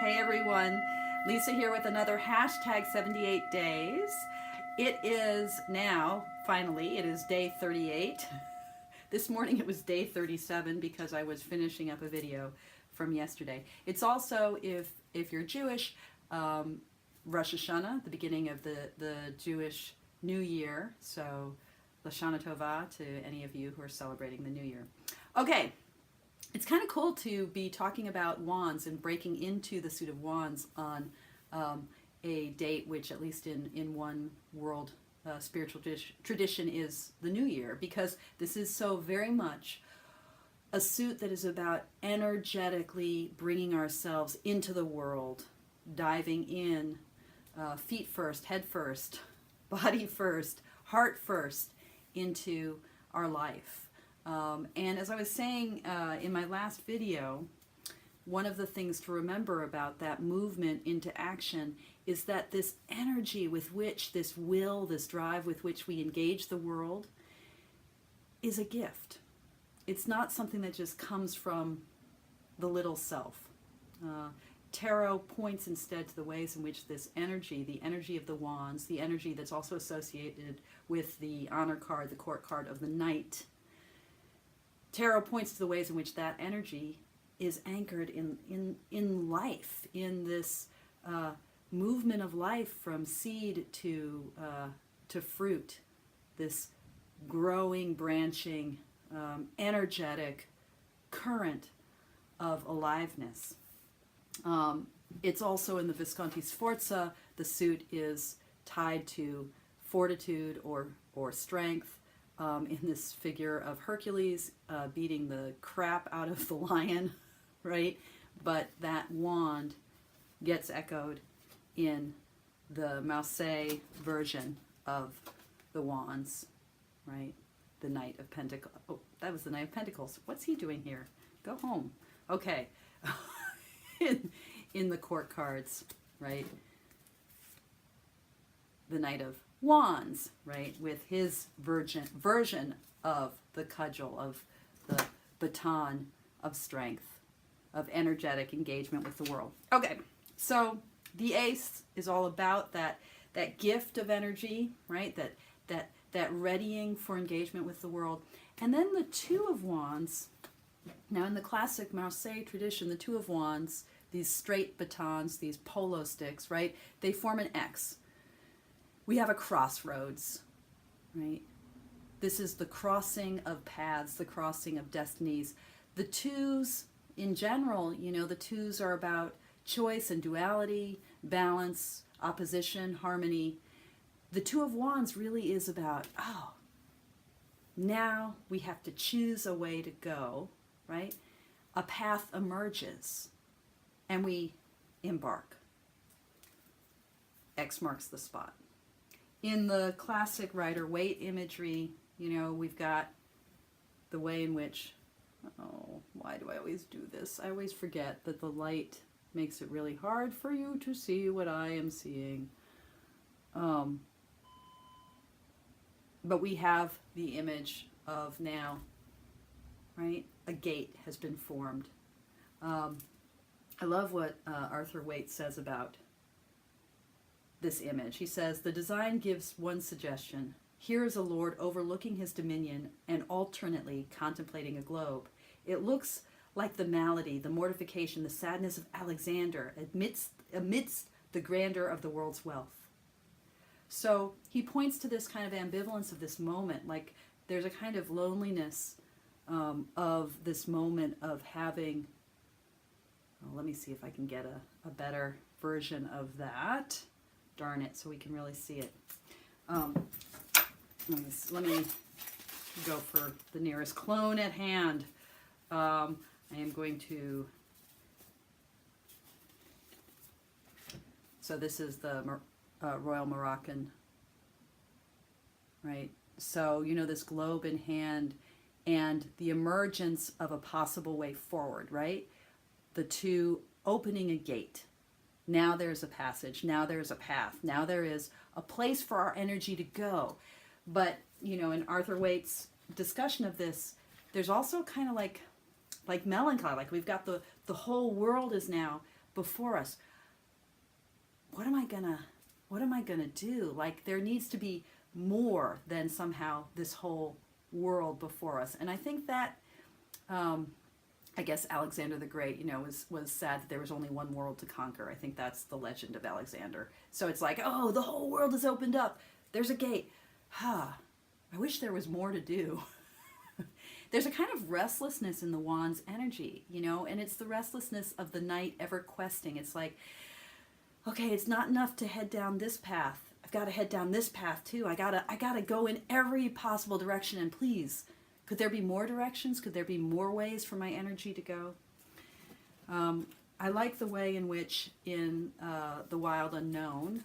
Hey everyone, Lisa here with another hashtag 78 days. It is now, finally, it is day 38. This morning it was day 37 because I was finishing up a video from yesterday. It's also, if you're Jewish, Rosh Hashanah, the beginning of the Jewish New Year. So, Lashana Tova to any of you who are celebrating the New Year. Okay. It's kind of cool to be talking about wands and breaking into the suit of wands on a date which, at least in one world spiritual tradition, is the New Year, because this is so very much a suit that is about energetically bringing ourselves into the world, diving in, feet first, head first, body first, heart first, into our life. And as I was saying in my last video, one of the things to remember about that movement into action is that this energy with which, this will, this drive with which we engage the world is a gift. It's not something that just comes from the little self. Tarot points instead to the ways in which this energy, the energy of the wands, the energy that's also associated with the honor card, the court card of the knight. Tarot points to the ways in which that energy is anchored in life, in this movement of life from seed to fruit, this growing, branching, energetic current of aliveness. It's also in the Visconti Sforza. The suit is tied to fortitude or strength. In this figure of Hercules beating the crap out of the lion, right? But that wand gets echoed in the Marseille version of the wands, right? The Knight of Pentacles. Oh, that was the Knight of Pentacles. What's he doing here? Go home. Okay. in the court cards, right? The Knight of Wands, right, with his version of the cudgel, of the baton of strength, of energetic engagement with the world. Okay, so the Ace is all about that gift of energy, right, that readying for engagement with the world. And then the Two of Wands. Now, in the classic Marseille tradition, the Two of Wands, these straight batons, these polo sticks, right, they form an X. We have a crossroads, right? This is the crossing of paths, the crossing of destinies. The twos, in general, you know, the twos are about choice and duality, balance, opposition, harmony. The Two of Wands really is about, oh, now we have to choose a way to go, right? A path emerges, and we embark. X marks the spot. In the classic Rider-Waite imagery, you know, we've got the way in which, oh, why do I always do this? I always forget that the light makes it really hard for you to see what I am seeing. But we have the image of now, right? A gate has been formed. I love what Arthur Waite says about this image. He says, the design gives one suggestion. Here is a lord overlooking his dominion and alternately contemplating a globe. It looks like the malady, the mortification, the sadness of Alexander amidst the grandeur of the world's wealth. So he points to this kind of ambivalence of this moment, like there's a kind of loneliness of this moment of having, well, let me see if I can get a better version of that. Darn it, so we can really see it. Let me go for the nearest clone at hand. I am going to, so this is the Royal Moroccan, right? So, you know, this globe in hand and the emergence of a possible way forward, right? The two opening a gate. Now there's a passage, now there's a path, now there is a place for our energy to go. But, you know, in Arthur Waite's discussion of this, there's also kind of like melancholy, like we've got the whole world is now before us, what am I gonna do? Like, there needs to be more than somehow this whole world before us. And I think that, I guess Alexander the Great, was sad that there was only one world to conquer. I think that's the legend of Alexander. So it's like, oh, the whole world is opened up. There's a gate. I wish there was more to do. There's a kind of restlessness in the wand's energy, and it's the restlessness of the knight ever questing. It's like, okay, it's not enough to head down this path. I've got to head down this path too. I gotta go in every possible direction, and please, could there be more directions? Could there be more ways for my energy to go? I like the way in which in The Wild Unknown,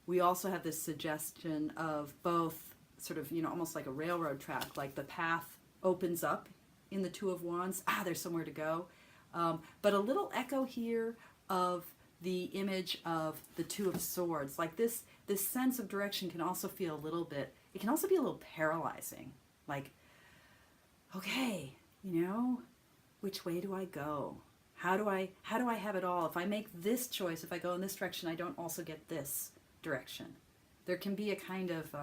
we also have this suggestion of both sort of, almost like a railroad track, like the path opens up in the Two of Wands. There's somewhere to go. But a little echo here of the image of the Two of Swords. Like this sense of direction can also feel a little bit, it can also be a little paralyzing. Like, okay, which way do I go? How do I have it all? If I make this choice, if I go in this direction, I don't also get this direction. There can be a kind of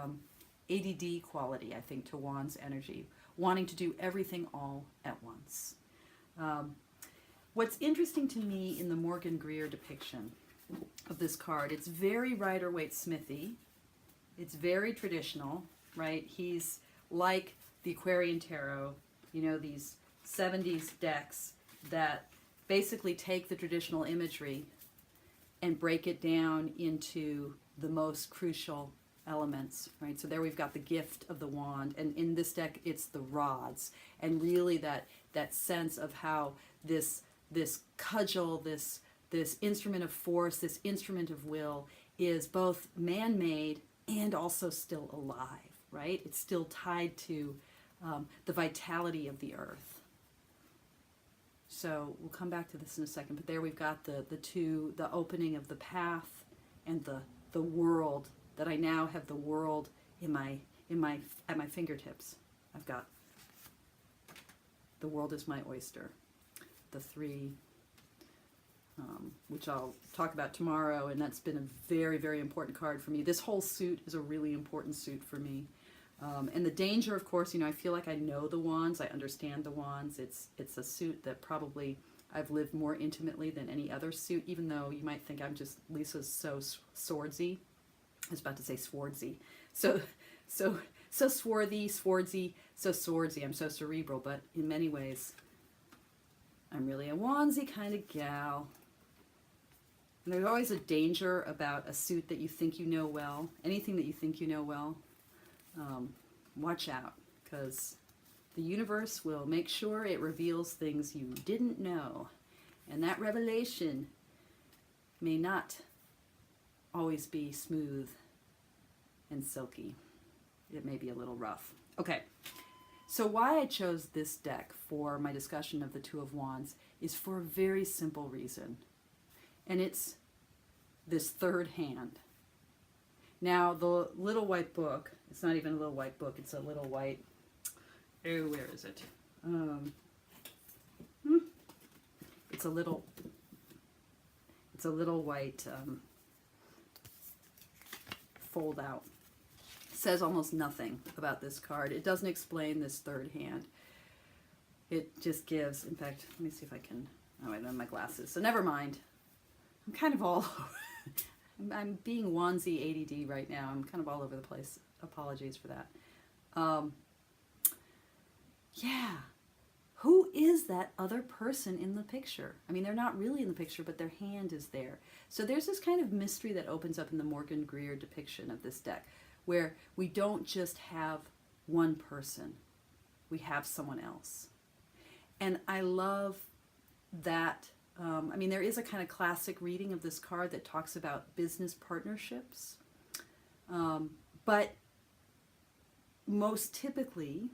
ADD quality, I think, to Wand's energy, wanting to do everything all at once. What's interesting to me in the Morgan Greer depiction of this card, it's very Rider-Waite-Smithy. It's very traditional, right? He's like the Aquarian Tarot, these 70s decks that basically take the traditional imagery and break it down into the most crucial elements, right? So there we've got the gift of the wand, and in this deck it's the rods, and really that sense of how this cudgel, this instrument of force, this instrument of will is both man-made and also still alive, right? It's still tied to the vitality of the earth. So we'll come back to this in a second, but there we've got the opening of the path and the world, that I now have the world at my fingertips. I've got the world is my oyster. The three, which I'll talk about tomorrow, and that's been a very, very important card for me. This whole suit is a really important suit for me. And the danger, of course, I feel like I know the wands, I understand the wands. It's a suit that probably I've lived more intimately than any other suit, even though you might think Lisa's so swordsy. I was about to say swordsy. So swarthy, swordsy, so swordsy. I'm so cerebral, but in many ways, I'm really a wandsy kind of gal. And there's always a danger about a suit that you think you know well. Anything that you think you know well, watch out, because the universe will make sure it reveals things you didn't know. And that revelation may not always be smooth and silky. It may be a little rough. Okay, so why I chose this deck for my discussion of the Two of Wands is for a very simple reason. And it's this third hand. Now, the little white book, it's not even a little white book, it's a little white, oh, where is it? It's a little white fold out. It says almost nothing about this card. It doesn't explain this third hand. It just gives, in fact, let me see if I can, oh, I don't have my glasses, so never mind. I'm kind of all I'm being wandsy ADD right now. I'm kind of all over the place. Apologies for that. Yeah. Who is that other person in the picture? I mean, they're not really in the picture, but their hand is there. So there's this kind of mystery that opens up in the Morgan Greer depiction of this deck, where we don't just have one person. We have someone else. And I love that. I mean, there is a kind of classic reading of this card that talks about business partnerships. But most typically,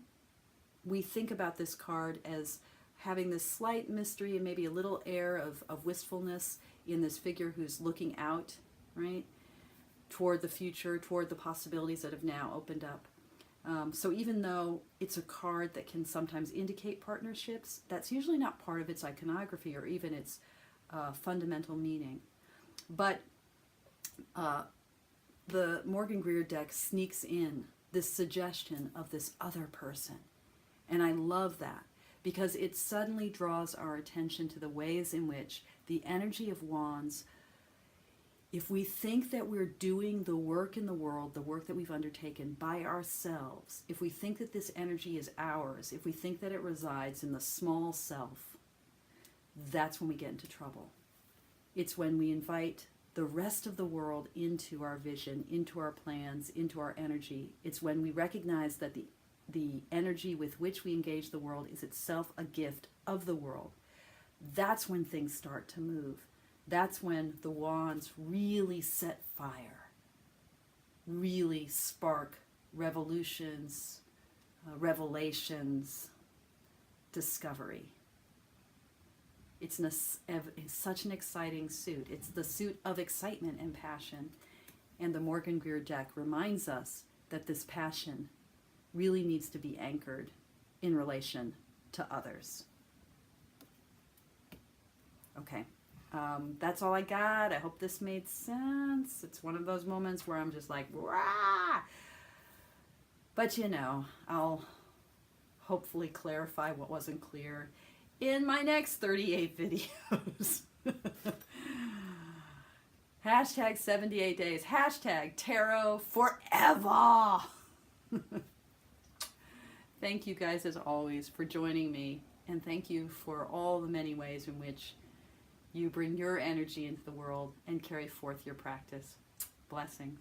we think about this card as having this slight mystery and maybe a little air of wistfulness in this figure who's looking out, right, toward the future, toward the possibilities that have now opened up. So even though it's a card that can sometimes indicate partnerships, that's usually not part of its iconography or even its fundamental meaning. But the Morgan Greer deck sneaks in this suggestion of this other person. And I love that because it suddenly draws our attention to the ways in which the energy of wands, if we think that we're doing the work in the world, the work that we've undertaken by ourselves, if we think that this energy is ours, if we think that it resides in the small self, that's when we get into trouble. It's when we invite the rest of the world into our vision, into our plans, into our energy. It's when we recognize that the energy with which we engage the world is itself a gift of the world. That's when things start to move. That's when the wands really set fire, really spark revolutions, revelations, discovery. It's such an exciting suit. It's the suit of excitement and passion. And the Morgan Greer deck reminds us that this passion really needs to be anchored in relation to others. Okay, that's all I got. I hope this made sense. It's one of those moments where I'm just like, rah! But you know, I'll hopefully clarify what wasn't clear in my next 38 videos. Hashtag 78 days. Hashtag tarot forever. Thank you guys as always for joining me. And thank you for all the many ways in which you bring your energy into the world and carry forth your practice. Blessings.